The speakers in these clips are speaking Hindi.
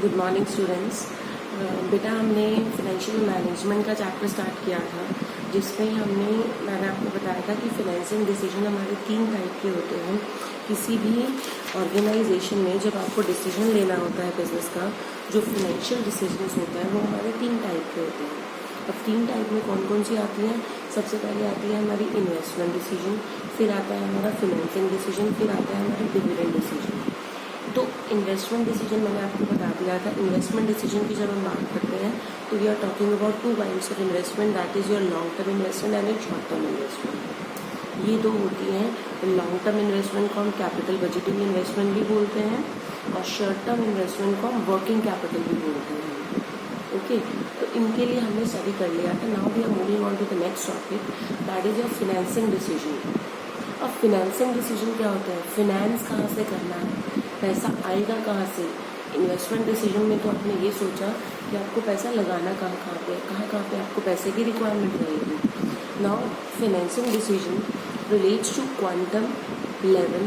Good morning students. बेटा हमने फाइनेंशियल मैनेजमेंट का चैप्टर स्टार्ट किया था, जिसमें मैंने आपको बताया था कि फाइनेंसिंग डिसीजन हमारे 3 टाइप के होते हैं। किसी भी ऑर्गेनाइजेशन में जब आपको डिसीजन लेना होता है बिजनेस का, जो फाइनेंशियल डिसीजंस होते हैं वो हमारे 3 टाइप के होते हैं। अब 3 टाइप में कौन कौन सी आती हैं? सबसे पहले आती है हमारी इन्वेस्टमेंट डिसीजन, फिर आता है हमारा फाइनेंसिंग डिसीजन, फिर आता है हमारा डिविडेंड डिसीजन। तो इन्वेस्टमेंट डिसीजन मैंने आपको बता दिया था। इन्वेस्टमेंट डिसीजन की जब हम बात करते हैं तो we are talking about 2 kinds of investment, that is your long term investment and short term investment. ये दो होती हैं। लॉन्ग टर्म इन्वेस्टमेंट को हम कैपिटल बजटिंग इन्वेस्टमेंट भी बोलते हैं और शॉर्ट टर्म इन्वेस्टमेंट को हम वर्किंग कैपिटल भी बोलते हैं। ओके, तो इनके लिए हमने स्टडी कर लिया था। Now we are moving on to the next topic, that is your financing decision. अब फाइनेंसिंग डिसीजन क्या होता है? फाइनेंस कहाँ से करना है, पैसा आएगा कहाँ से? इन्वेस्टमेंट डिसीजन में तो आपने ये सोचा कि आपको पैसा लगाना कहाँ पे आपको पैसे की रिक्वायरमेंट रहेगी। Now financing decision relates to quantum, level,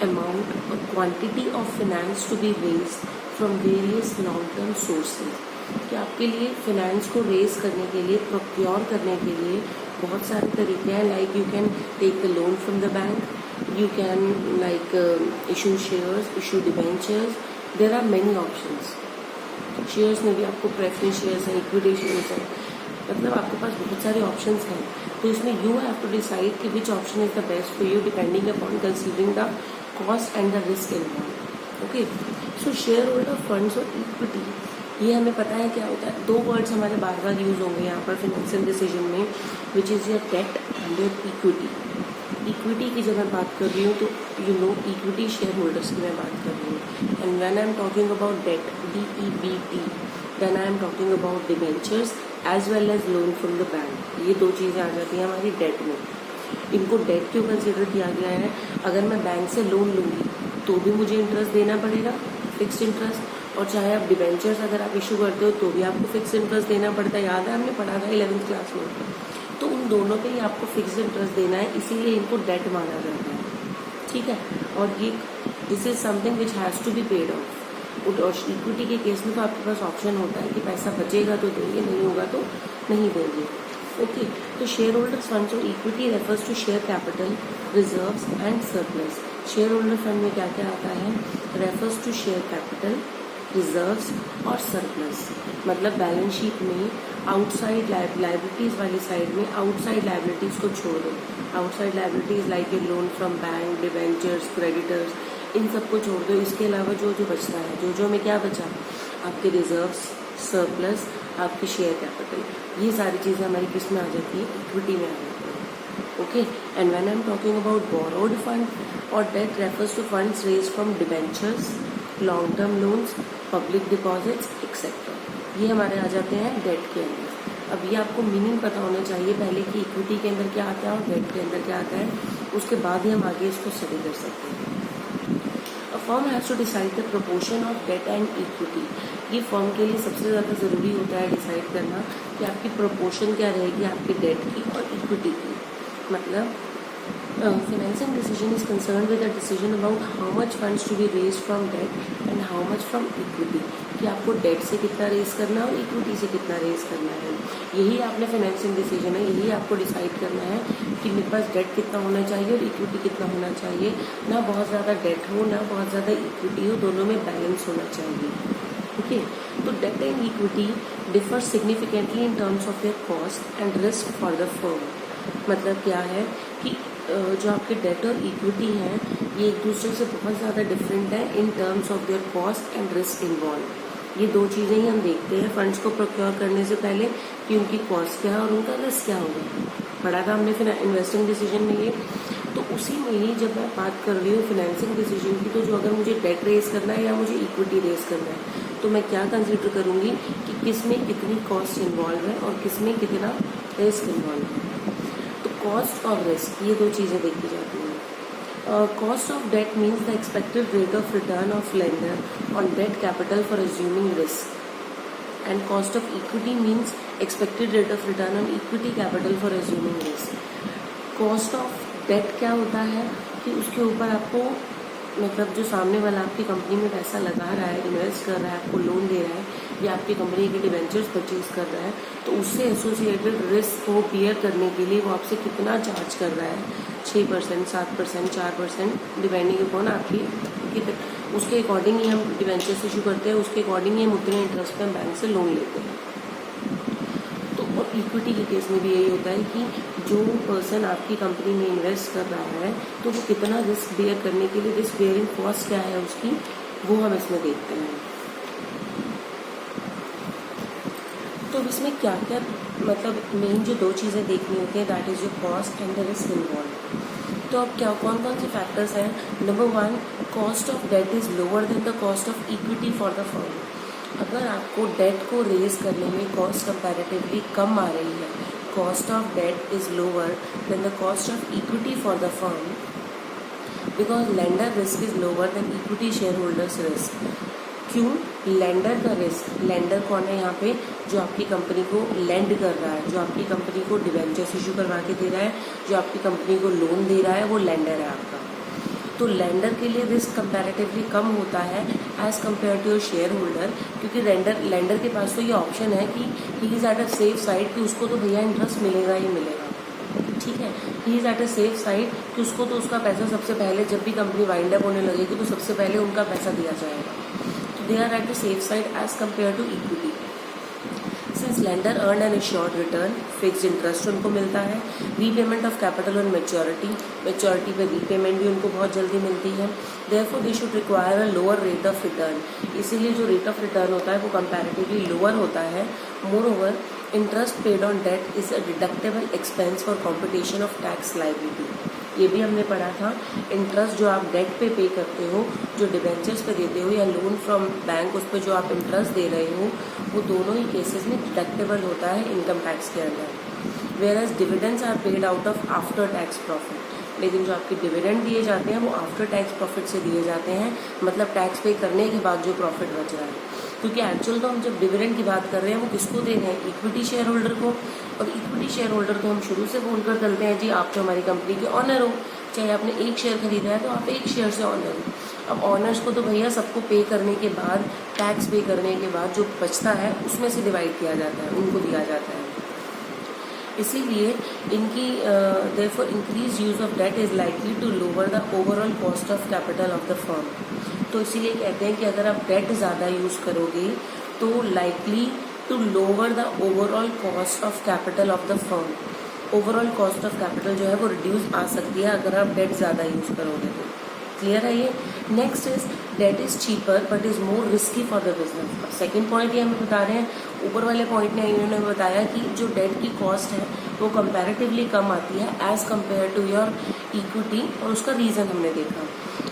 amount और quantity of finance to be raised from various long term sources. कि आपके लिए फाइनेंस को रेज करने के लिए, प्रोक्योर करने के लिए बहुत सारे तरीके हैं। Like you can take the loan from the bank, you can issue shares, issue debentures. There are many options. Shares में भी आपको प्रेफरेंस शेयर्स हैं, इक्विटी शेयर्स हैं, मतलब आपके पास बहुत सारे ऑप्शंस हैं। तो इसमें यू हैव टू डिसाइड कि which option is the best for you depending upon considering the cost and the risk involve. Okay, so share holder funds और इक्विटी, ये हमें पता है क्या होता है। 2 वर्ड्स हमारे बार बार यूज होंगे यहाँ पर फाइनेंशियल डिसीजन में, which is your debt and your equity. Equity की जब मैं बात कर रही हूँ तो you know equity share holders की मैं बात कर रही हूँ। And when I am talking about debt, DEBT, then I am talking about debentures as well as loan from the bank. ये 2 चीज़ें आ जाती हैं हमारी डेट में। इनको डेट क्यों कंसिडर किया गया है? अगर मैं बैंक से लोन लूँगी तो भी मुझे इंटरेस्ट देना पड़ेगा, फिक्स्ड इंटरेस्ट, और चाहे आप डिबेंचर्स अगर आप इशू करते हो तो भी आपको फिक्स्ड इंटरेस्ट देना पड़ता है। याद है, हमने पढ़ा था 11th क्लास में। तो उन दोनों पे ही आपको फिक्स्ड इंटरेस्ट देना है, इसीलिए इनको डेट माना जाता है। ठीक है, और ये this is something which has to be paid off. और इक्विटी के केस में तो आपके पास ऑप्शन होता है कि पैसा बचेगा तो देंगे, नहीं होगा तो नहीं देंगे। ओके, तो शेयर होल्डर्स फंड्स और equity refers to share capital, reserves and surplus. Shareholder fund में क्या क्या आता है? Refers to share capital, reserves और सरप्लस। मतलब बैलेंस शीट में आउटसाइड लाइबिलिटीज़ वाली साइड में आउटसाइड लाइबिलिटीज़ को छोड़ दो। Outside liabilities like a loan from bank, debentures, creditors, इन सबको छोड़ दो। इसके अलावा जो जो बचता है, जो में क्या बचा? आपके रिजर्व्स, सरप्लस, आपकी शेयर कैपिटल, ये सारी चीज़ें हमारी किस में आ जाती है? इक्विटी में आ जाती है। Okay, and when I am talking about borrowed fund और debt refers to funds raise from debentures, long term loans, public deposits etcetera. ये हमारे आ जाते हैं डेट के अंदर। अब ये आपको मीनिंग पता होना चाहिए पहले कि इक्विटी के अंदर क्या आता है और डेट के अंदर क्या आता है, उसके बाद ही हम आगे इसको स्टडी कर सकते हैं। A firm has to decide the proportion of debt and equity. ये फर्म के लिए सबसे ज़्यादा ज़रूरी होता है डिसाइड करना कि आपकी प्रोपोर्शन क्या रहेगी आपकी डेट की और इक्विटी की। मतलब financing decision is concerned with the decision about how much funds to be raised from debt and how much from equity, कि आपको डेट से कितना रेज करना है और इक्विटी से कितना रेज करना है। यही आपने फाइनेंसिंग डिसीजन है, यही आपको डिसाइड करना है कि मेरे पास डेट कितना होना चाहिए और इक्विटी कितना होना चाहिए। ना बहुत ज़्यादा डेट हो, ना बहुत ज़्यादा इक्विटी हो, दोनों में बैलेंस होना चाहिए। ओके, तो debt and equity differ significantly in terms of their cost and risk for the firm. मतलब क्या है कि जो आपके डेट और इक्विटी हैं ये एक दूसरे से बहुत ज़्यादा डिफरेंट है इन terms of their cost and risk involve. ये 2 चीज़ें ही हम देखते हैं फंड्स को प्रोक्योर करने से पहले कि उनकी कॉस्ट क्या है और उनका रिस्क क्या होगा। पढ़ा था हमने फिर इन्वेस्टिंग डिसीजन में ये। तो उसी में ही जब मैं बात कर रही हूँ फाइनेंसिंग डिसीजन की, तो जो अगर मुझे डेट रेज करना है या मुझे इक्विटी रेज करना है, तो मैं क्या कंसिडर करूँगी कि किस में कितनी कॉस्ट इन्वॉल्व है और किस में कितना रिस्क इन्वॉल्व है। कॉस्ट और रिस्क, ये 2 चीज़ें देखी जाती हैं। Cost of debt means the expected rate of return of lender on debt capital for assuming risk, and cost of equity means expected rate of return on equity capital for assuming risk. Cost of debt क्या होता है कि उसके ऊपर आपको मतलब जो सामने वाला आपकी कंपनी में पैसा लगा रहा है, इन्वेस्ट कर रहा है, आपको लोन दे रहा है या आपकी कंपनी के डिवेंचर्स परचेज कर रहा है, तो उससे एसोसिएटेड रिस्क को बियर करने के लिए वो आपसे कितना चार्ज कर रहा है, 6%, 7%, 4%, डिपेंडिंग अपॉन आपकी उसके अकॉर्डिंग ही हम डिवेंचर्स इशू करते हैं, उसके अकॉर्डिंग ही हम उतने इंटरेस्ट पे हम बैंक से लोन लेते हैं। तो और इक्विटी के केस में भी यही होता है कि जो पर्सन आपकी कंपनी में इन्वेस्ट कर रहा है तो वो कितना रिस्क बेयर करने के लिए, रिस्क बेयरिंग कॉस्ट क्या है उसकी, वो हम इसमें देखते हैं। तो इसमें क्या क्या मतलब मेन जो 2 चीज़ें देखनी होती हैं, that is your cost and the risk involve. तो अब क्या कौन कौन से फैक्टर्स हैं? Number 1, cost of that is lower than the cost of equity for the firm. अगर आपको डेट को रेज करने में कॉस्ट कंपैरेटिवली कम आ रही है, cost of that is lower than the cost of equity for the firm, because lender risk is lower than equity share holders risk. क्यों? लेंडर का रिस्क, लेंडर कौन है यहाँ पे? जो आपकी कंपनी को लेंड कर रहा है, जो आपकी कंपनी को डिवेंचर्स इशू करवा के दे रहा है, जो आपकी कंपनी को लोन दे रहा है, वो लेंडर है आपका। तो लेंडर के लिए रिस्क कंपैरेटिवली कम होता है as compare to your share holder, क्योंकि लेंडर के पास तो ये ऑप्शन है कि he is at a safe side कि उसको तो भैया इंटरेस्ट मिलेगा ही मिलेगा, ठीक है। ही is at a safe side कि उसको तो उसका पैसा सबसे पहले, जब भी कंपनी वाइंड अप होने लगेगी तो सबसे पहले उनका पैसा दिया जाएगा। तो they are at the safe side as compare to equity. Since lender earn an assured return, fixed interest उनको मिलता है, repayment of capital on maturity पे रीपेमेंट भी उनको बहुत जल्दी मिलती है। Therefore they should require a lower rate of return, इसीलिए जो रेट ऑफ रिटर्न होता है वो कंपैरेटिवली लोअर होता है। Moreover, interest paid on debt is a deductible expense for competition of tax liability. ये भी हमने पढ़ा था, इंटरेस्ट जो आप डेट पे करते हो, जो डिबेंचर्स पे देते हो या लोन फ्रॉम बैंक, उस पर जो आप इंटरेस्ट दे रहे हो, वो दोनों ही केसेस में डिडक्टेबल होता है इनकम टैक्स के अंदर। Whereas dividends are paid out of after tax profit, लेकिन जो आपके डिविडेंड दिए जाते हैं वो आफ्टर टैक्स प्रॉफिट से दिए जाते हैं, मतलब टैक्स पे करने के बाद जो प्रॉफिट बच रहा है। क्योंकि एक्चुअल तो हम जब डिविडेंड की बात कर रहे हैं वो किसको दे रहे हैं? इक्विटी शेयर होल्डर को। और इक्विटी शेयर होल्डर को हम शुरू से बोलकर चलते हैं, जी आप तो हमारी कंपनी के ऑनर हो, चाहे आपने 1 शेयर खरीदा है तो आप 1 शेयर से ऑनर हो। अब ऑनर्स को तो भैया सबको पे करने के बाद, टैक्स पे करने के बाद जो बचता है उसमें से डिवाइड किया जाता है, उनको दिया जाता है। इसीलिए इनकी therefore increase use of debt is likely to lower the overall cost of capital of the firm. तो इसीलिए कहते हैं कि अगर आप डेट ज़्यादा यूज़ करोगे तो likely to lower the overall cost of capital of the firm. Overall cost of capital जो है वो रिड्यूस आ सकती है अगर आप डेट ज़्यादा यूज़ करोगे तो। क्लियर है ये? Next is debt is cheaper but is more risky for the business. Second point ये हमें बता रहे हैं, ऊपर वाले पॉइंट में इन्होंने बताया कि जो डेट की कॉस्ट है वो कंपैरेटिवली कम आती है as compare to your equity, और उसका रीज़न हमने देखा।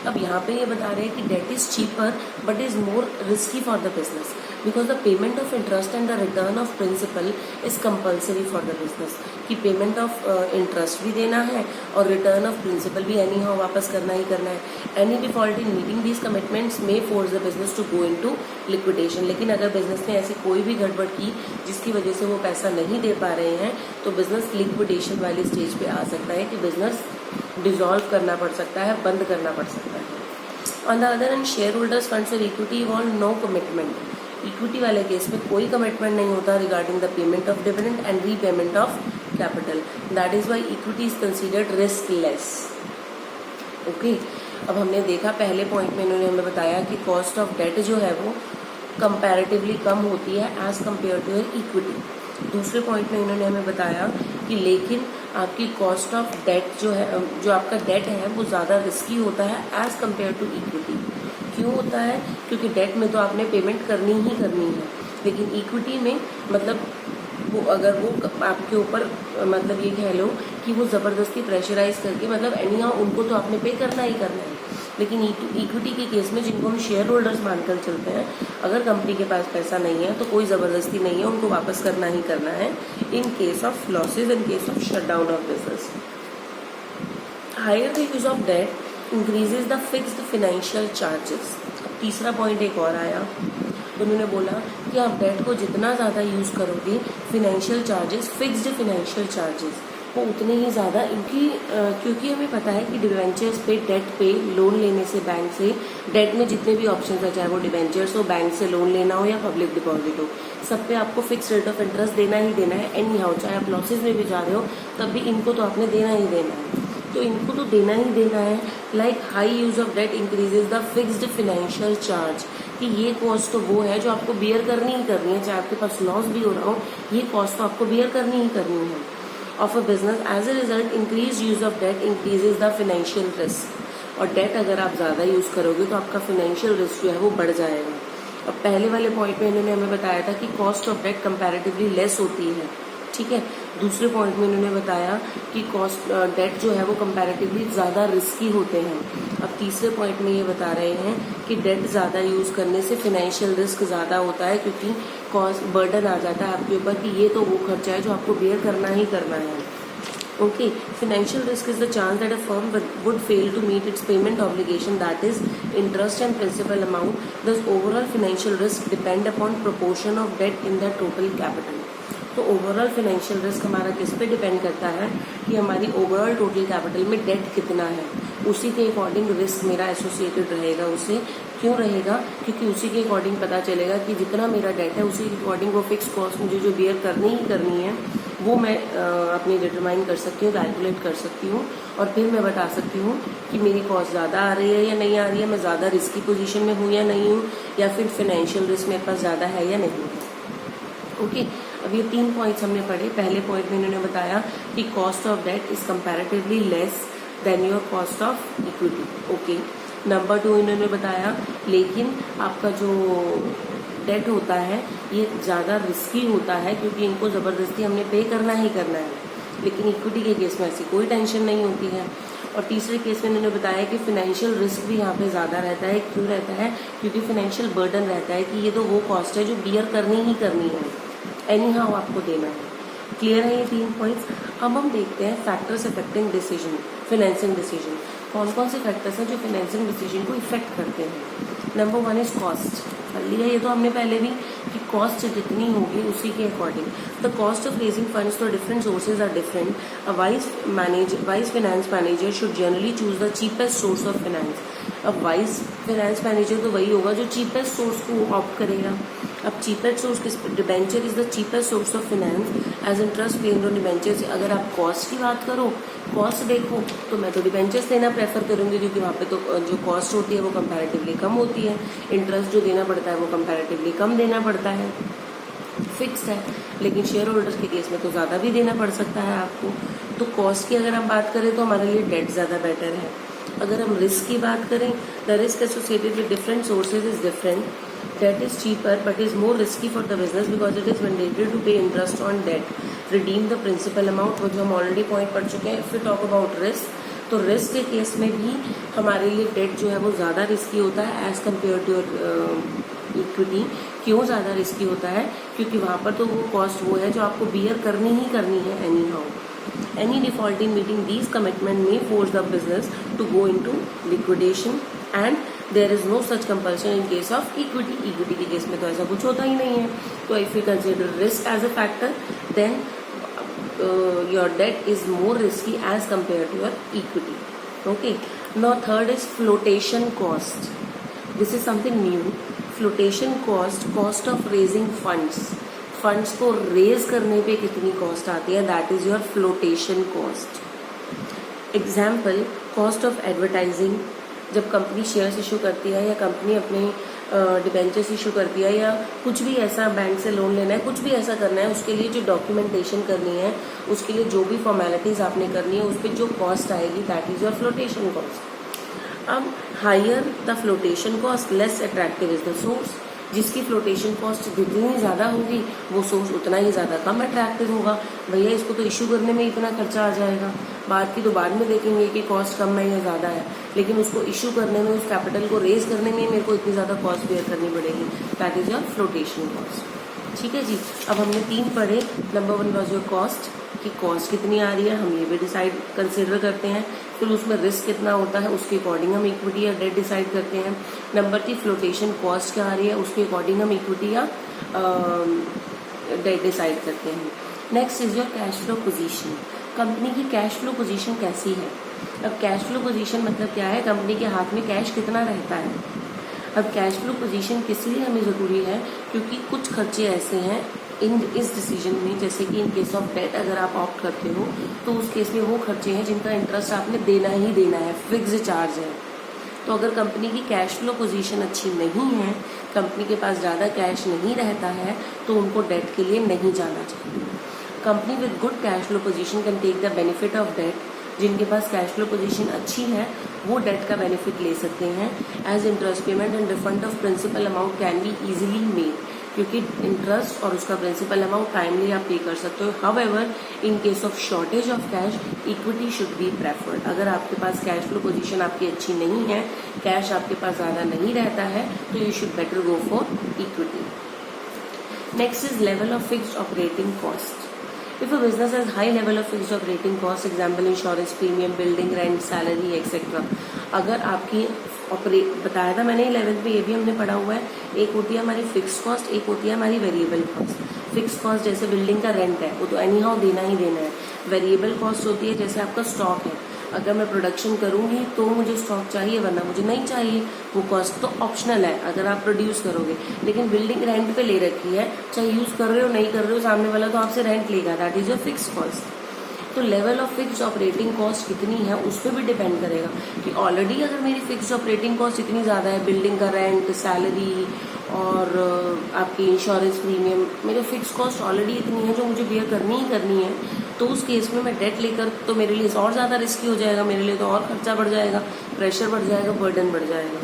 अब यहाँ पे ये बता रहे हैं कि debt is cheaper but is more risky for the business because the payment of interest and the return of principal is compulsory for the business. कि पेमेंट ऑफ इंटरेस्ट भी देना है और रिटर्न ऑफ प्रिंसिपल भी एनी हाउ वापस करना ही करना है। Any default in meeting these commitments may force the business to go into liquidation. लेकिन अगर बिजनेस ने ऐसी कोई भी गड़बड़ की जिसकी वजह से वो पैसा नहीं दे पा रहे हैं तो बिजनेस लिक्विडेशन वाली स्टेज पे आ सकता है कि बिजनेस डिसॉल्व करना पड़ सकता है, बंद करना पड़ सकता है। On the other end shareholders funds और equity want no commitment. Equity वाले केस में कोई कमिटमेंट नहीं होता regarding the payment of dividend and repayment of capital. That is why equity is considered risk less. Okay, अब हमने देखा पहले पॉइंट में इन्होंने हमें बताया कि कॉस्ट ऑफ डेट जो है वो कंपैरेटिवली कम होती है एज कम्पेयर टू इक्विटी। दूसरे पॉइंट में इन्होंने हमें बताया कि लेकिन आपकी कॉस्ट ऑफ डेट जो है, जो आपका डेट है वो ज़्यादा रिस्की होता है एज कम्पेयर टू इक्विटी। क्यों होता है? क्योंकि डेट में तो आपने पेमेंट करनी ही करनी है, लेकिन इक्विटी में मतलब वो अगर वो आपके ऊपर मतलब ये कह लो कि वो ज़बरदस्ती प्रेशराइज करके मतलब एनी हाउ उनको तो आपने पे करना ही करना है। लेकिन इक्विटी के केस में जिनको हम शेयर होल्डर्स मानकर चलते हैं, अगर कंपनी के पास पैसा नहीं है तो कोई ज़बरदस्ती नहीं है, उनको वापस करना ही करना है in case of losses, in case of shutdown of business. Higher the use of debt increases the fixed financial charges. अब तीसरा पॉइंट एक और आया, उन्होंने बोला कि आप डेट को जितना ज़्यादा यूज़ करोगे financial charges, fixed financial charges वो उतने ही ज़्यादा क्योंकि हमें पता है कि डिबेंचर्स पे डेट पे लोन लेने से बैंक से डेट में जितने भी ऑप्शन है, चाहे वो डिबेंचर्स हो, बैंक से लोन लेना हो या पब्लिक डिपॉजिट हो, सब पे आपको फिक्स रेट ऑफ इंटरेस्ट देना ही देना है एनी हाउ। चाहे आप लॉसेज में भी जा रहे हो तब भी इनको तो आपने देना ही देना है, तो इनको तो देना ही देना है। Like high use of debt increases the fixed financial charge, कि ये कॉस्ट तो वो है जो आपको बियर करनी ही करनी है, चाहे आपके पास लॉस भी हो रहा हो, ये कॉस्ट तो आपको बियर करनी ही करनी है of a business. As a result increase use of debt increases the financial risk, और डेट अगर आप ज़्यादा यूज़ करोगे तो आपका फाइनेंशियल रिस्क जो है वो बढ़ जाएगा। अब पहले वाले पॉइंट में इन्होंने हमें बताया था कि cost of debt comparatively less होती है, ठीक है। दूसरे पॉइंट में इन्होंने बताया कि कॉस्ट डेट जो है वो कंपैरेटिवली ज़्यादा रिस्की होते हैं। अब तीसरे पॉइंट में ये बता रहे हैं कि डेट ज़्यादा यूज़ करने से फाइनेंशियल रिस्क ज़्यादा होता है, क्योंकि कॉस्ट बर्डन आ जाता है आपके ऊपर कि ये तो वो खर्चा है जो आपको बेयर करना ही करना है। Okay, financial risk is the chance that a firm would fail to meet its payment obligation, that is interest and principal amount. Thus overall financial risk depend upon proportion of debt in the total capital. तो ओवरऑल फाइनेंशियल रिस्क हमारा किस पे डिपेंड करता है कि हमारी ओवरऑल टोटल कैपिटल में डेट कितना है, उसी के अकॉर्डिंग रिस्क मेरा एसोसिएटेड रहेगा उससे। क्यों रहेगा? क्योंकि उसी के अकॉर्डिंग पता चलेगा कि जितना मेरा डेट है उसी के अकॉर्डिंग वो फिक्स कॉस्ट मुझे जो बियर करनी ही करनी है वो मैं अपनी डिटरमाइन कर सकती हूँ, कैलकुलेट कर सकती हूँ, और फिर मैं बता सकती हूँ कि मेरी कॉस्ट ज़्यादा आ रही है या नहीं आ रही है, मैं ज़्यादा रिस्की पोजीशन में हूँ या नहीं हूँ, या फिर फाइनेंशियल रिस्क मेरे पास ज़्यादा है या नहीं है। ओके, अब ये 3 पॉइंट्स हमने पढ़े। पहले पॉइंट में इन्होंने बताया कि cost of debt is comparatively less than your cost of equity. Okay, number 2 इन्होंने बताया लेकिन आपका जो डेट होता है ये ज़्यादा रिस्की होता है, क्योंकि इनको ज़बरदस्ती हमने पे करना ही करना है, लेकिन इक्विटी के केस में ऐसी कोई टेंशन नहीं होती है। और तीसरे केस में इन्होंने बताया कि फाइनेंशियल रिस्क भी यहाँ पे ज़्यादा रहता है। क्यों रहता है? क्योंकि फाइनेंशियल बर्डन रहता है कि ये तो वो कॉस्ट है जो बियर करनी ही करनी है, एनी हाउ आपको देना है। क्लियर है ये 3 पॉइंट्स। अब हम देखते हैं factors affecting decision, financing decision. कौन कौन से फैक्टर्स हैं जो फाइनेंसिंग डिसीजन को इफेक्ट करते हैं? Number 1 is cost. कर लिया ये तो हमने पहले भी कि कॉस्ट जितनी होगी उसी के according. The cost of raising funds for different sources are different. A wise finance manager should generally choose the cheapest source of finance. अब वाइज फाइनेंस मैनेजर तो वही होगा जो चीपेस्ट सोर्स को ऑप्ट करेगा। अब चीपेस्ट सोर्स किस? Debenture is the cheapest source of finance as interest paid on debenture से। अगर आप कॉस्ट की बात करो, कॉस्ट देखो, तो मैं तो डिबेंचर्स देना प्रेफर करूंगी, क्योंकि वहाँ पे तो जो कॉस्ट होती है वो कंपैरेटिवली कम होती है, इंटरेस्ट जो देना पड़ता है वो कंपैरेटिवली कम देना पड़ता है, फिक्स्ड है। लेकिन शेयर होल्डर्स के केस में तो ज़्यादा भी देना पड़ सकता है आपको। तो कॉस्ट की अगर हम बात करें तो हमारे लिए डेट ज़्यादा बेटर है। अगर हम रिस्क की बात करें, the risk associated with different sources is different. Debt is cheaper but is more risky for the business because it is mandatory to pay interest on debt, redeem the principal amount, वो जो हम ऑलरेडी पॉइंट पढ़ चुके हैं। If you talk about risk, तो रिस्क के केस में भी हमारे लिए डेट जो है वो ज़्यादा रिस्की होता है एज कम्पेयर टू इक्विटी। क्यों ज़्यादा रिस्की होता है? क्योंकि वहाँ पर तो वो कॉस्ट वो है जो आपको बियर करनी ही करनी है any how. Any default in meeting these commitment may force the business to go into liquidation and there is no such compulsion in case of equity. Equity के केस में तो ऐसा कुछ होता ही नहीं है। तो if you consider risk as a factor, then your debt is more risky as compared to your equity. Okay. Now third is flotation cost. This is something new. Flotation cost of raising funds. Funds को रेज करने पे कितनी कॉस्ट आती है, that is your flotation cost. Example, cost of advertising. जब कंपनी शेयर्स इशू करती है या कंपनी अपने डिबेंचर्स इशू करती है या कुछ भी ऐसा बैंक से लोन लेना है, कुछ भी ऐसा करना है, उसके लिए जो डॉक्यूमेंटेशन करनी है, उसके लिए जो भी फॉर्मेलिटीज आपने करनी है, उस पर जो कॉस्ट आएगी that is your flotation cost. अब higher the flotation cost less attractive is the source. जिसकी फ्लोटेशन कॉस्ट जितनी ज़्यादा होगी वो सोर्स उतना ही ज़्यादा कम अट्रैक्टिव होगा। भैया इसको तो इशू करने में इतना खर्चा आ जाएगा, बाद की तो बाद में देखेंगे कि कॉस्ट कम है या ज़्यादा है, लेकिन उसको इशू करने में, उस कैपिटल को रेज करने में मेरे को इतनी ज़्यादा कॉस्ट बेयर करनी पड़ेगी, that is your flotation cost. ठीक है जी। अब हमने 3 पढ़े। नंबर 1 वॉज योर कॉस्ट, कि कॉस्ट कितनी आ रही है हम ये भी डिसाइड कंसिडर करते हैं। फिर उसमें रिस्क कितना होता है उसके अकॉर्डिंग हम इक्विटी या डेट डिसाइड करते हैं। नंबर 3 फ्लोटेशन कॉस्ट क्या आ रही है उसके अकॉर्डिंग हम इक्विटी या डेट डिसाइड करते हैं। Next is your cash flow position. Company की कैश फ्लो पोजीशन कैसी है। अब कैश फ्लो पोजीशन मतलब क्या है, कंपनी के हाथ में कैश कितना रहता है। अब कैश फ्लो पोजीशन किस लिए हमें ज़रूरी है, क्योंकि कुछ खर्चे ऐसे हैं इस डिसीजन में, जैसे कि इन केस ऑफ डेट अगर आप ऑप्ट करते हो तो उस केस में वो खर्चे हैं जिनका इंटरेस्ट आपने देना ही देना है, फिक्स्ड चार्ज है। तो अगर कंपनी की कैश फ्लो पोजीशन अच्छी नहीं है, कंपनी के पास ज़्यादा कैश नहीं रहता है, तो उनको डेट के लिए नहीं जाना चाहिए। Company with good cash flow position can take the benefit of debt. जिनके पास कैश फ्लो पोजीशन अच्छी है वो डेट का बेनिफिट ले सकते हैं। As interest payment and refund of principal amount can be easily made, क्योंकि इंटरेस्ट और उसका प्रिंसिपल अमाउंट टाइमली आप पे कर सकते हो। However in case of shortage of cash, equity should be preferred. अगर आपके पास कैश फ्लो पोजीशन आपकी अच्छी नहीं है, कैश आपके पास ज़्यादा नहीं रहता है, तो you should better go for equity. Next is level of fixed operating cost. If a business has high level of fixed operating costs, example insurance premium, building rent, salary, etc. अगर आपकी बताया था मैंने 11th में, ये भी हमने पढ़ा हुआ है। एक होती है हमारी फिक्स कॉस्ट, एक होती है हमारी वेरिएबल कॉस्ट। फिक्स कॉस्ट जैसे बिल्डिंग का रेंट है, वो तो एनी हाउ देना ही देना है। वेरिएबल कॉस्ट होती है जैसे आपका स्टॉक है, अगर मैं प्रोडक्शन करूंगी तो मुझे स्टॉक चाहिए, वरना मुझे नहीं चाहिए। वो कॉस्ट तो ऑप्शनल है अगर आप प्रोड्यूस करोगे, लेकिन बिल्डिंग रेंट पे ले रखी है, चाहे यूज कर रहे हो नहीं कर रहे हो, सामने वाला तो आपसे रेंट लेगा, that is your fix cost. तो level of fixed operating cost कितनी है उस पर भी डिपेंड करेगा कि ऑलरेडी अगर मेरी फिक्स्ड ऑपरेटिंग कॉस्ट इतनी ज़्यादा है, बिल्डिंग का रेंट, सैलरी और आपकी इंश्योरेंस प्रीमियम, मेरे फिक्स कॉस्ट ऑलरेडी इतनी है जो मुझे बियर करनी ही करनी है, तो उस केस में मैं डेट लेकर तो मेरे लिए और ज़्यादा रिस्की हो जाएगा, मेरे लिए तो और खर्चा बढ़ जाएगा, प्रेशर बढ़ जाएगा, बर्डन बढ़ जाएगा।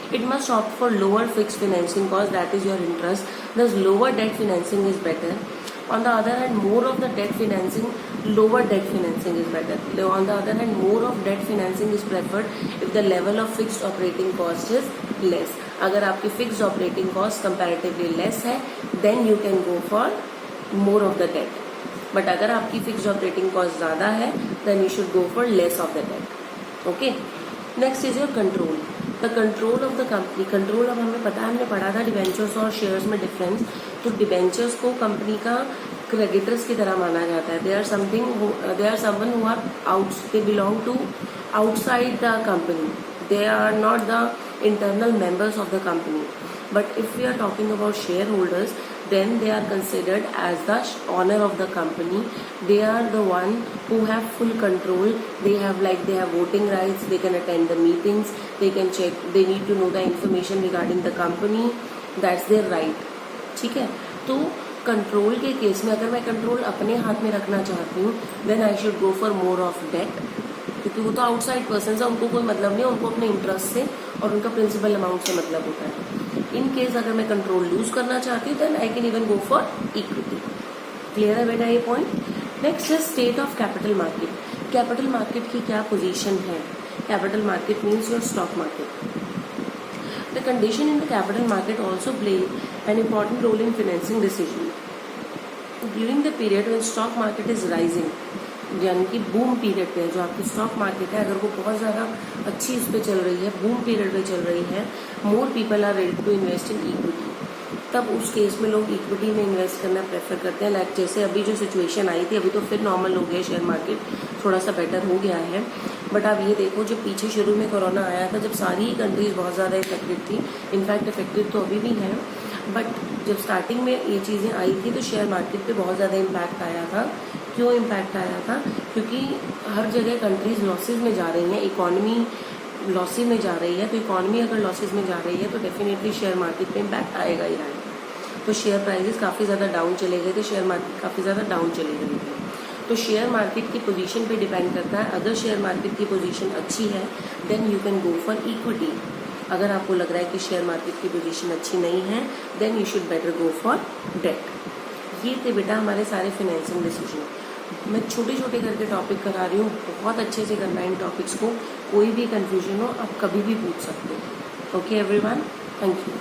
It must opt for lower fixed financing cost, that is your interest. Thus, lower debt financing is better. On the other hand, more of the debt financing, lower debt financing is better. On the other hand, more of debt financing is preferred if the level of fixed operating cost is less. अगर आपकी fixed operating cost comparatively less है, then you can go for more of the debt. But अगर आपकी fixed operating cost ज़्यादा है, then you should go for less of the debt. Okay. Next is your control. The control of the company. Control अब हमें पता है, हमने पढ़ा था डिबेंचर्स और शेयर्स में डिफरेंस। तो डिबेंचर्स को कंपनी का क्रेडिटर्स की तरह माना जाता है। They are someone who are they belong to outside the company, they are not the internal members of the company. But if we are talking about shareholders, then they are considered as the owner of the company. They are the one who have full control. They have voting rights, they can attend the meetings, they can check, they need to know the information regarding the company. That's their right. ठीक है, तो कंट्रोल के केस में अगर मैं कंट्रोल अपने हाथ में रखना चाहती हूँ, then I should go for more of debt, क्योंकि वो तो आउटसाइड पर्सन है, उनको कोई मतलब नहीं, उनको अपने इंटरेस्ट से और उनका प्रिंसिपल अमाउंट से मतलब होता है। इन केस अगर मैं कंट्रोल लूज करना चाहती हूँ, then I can even go for equity. Clear है बेटा ये पॉइंट। नेक्स्ट है state of capital market. Capital market की क्या पोजीशन है। Capital market means your stock market. The condition in the capital market also play an important role in financing decision during the period when stock market is rising, यानी कि बूम पीरियड पे जो आपकी स्टॉक मार्केट है, अगर वो बहुत ज़्यादा अच्छी इस पे चल रही है, बूम पीरियड पे चल रही है, more people are ready to invest in equity, तब उस केस में लोग इक्विटी में इन्वेस्ट करना प्रेफर करते हैं। लाइक जैसे अभी जो सिचुएशन आई थी, अभी तो फिर नॉर्मल हो गया, शेयर मार्केट थोड़ा सा बेटर हो गया है। बट आप ये देखो, जब पीछे शुरू में कोरोना आया था, जब सारी कंट्रीज बहुत ज़्यादा इफेक्टेड थी, इनफैक्ट इफेक्टेड तो अभी भी है, बट जब स्टार्टिंग में ये चीज़ें आई थी तो शेयर मार्केट पे बहुत ज़्यादा इम्पैक्ट आया था। क्यों इम्पैक्ट आया था? क्योंकि हर जगह कंट्रीज लॉसेज में जा रही हैं, इकोनॉमी लॉसेज में जा रही है, तो इकोनॉमी अगर लॉसेज में जा रही है तो डेफिनेटली शेयर मार्केट पे इम्पैक्ट आएगा ही आएगा। तो शेयर प्राइसेस काफ़ी ज़्यादा डाउन चले गए थे, शेयर मार्केट काफ़ी ज़्यादा डाउन चले गई थी। तो शेयर मार्केट की पोजीशन पे डिपेंड करता है। अगर शेयर मार्केट की पोजीशन अच्छी है, then you can go for equity. अगर आपको लग रहा है कि शेयर मार्केट की पोजीशन अच्छी नहीं है, then you should better go for debt. ये थे बेटा हमारे सारे फाइनेंसिंग डिसीजन। मैं छोटे छोटे करके टॉपिक करा रही हूँ, बहुत अच्छे से करना इन टॉपिक्स को। कोई भी कंफ्यूजन हो आप कभी भी पूछ सकते हो। Okay everyone, thank you.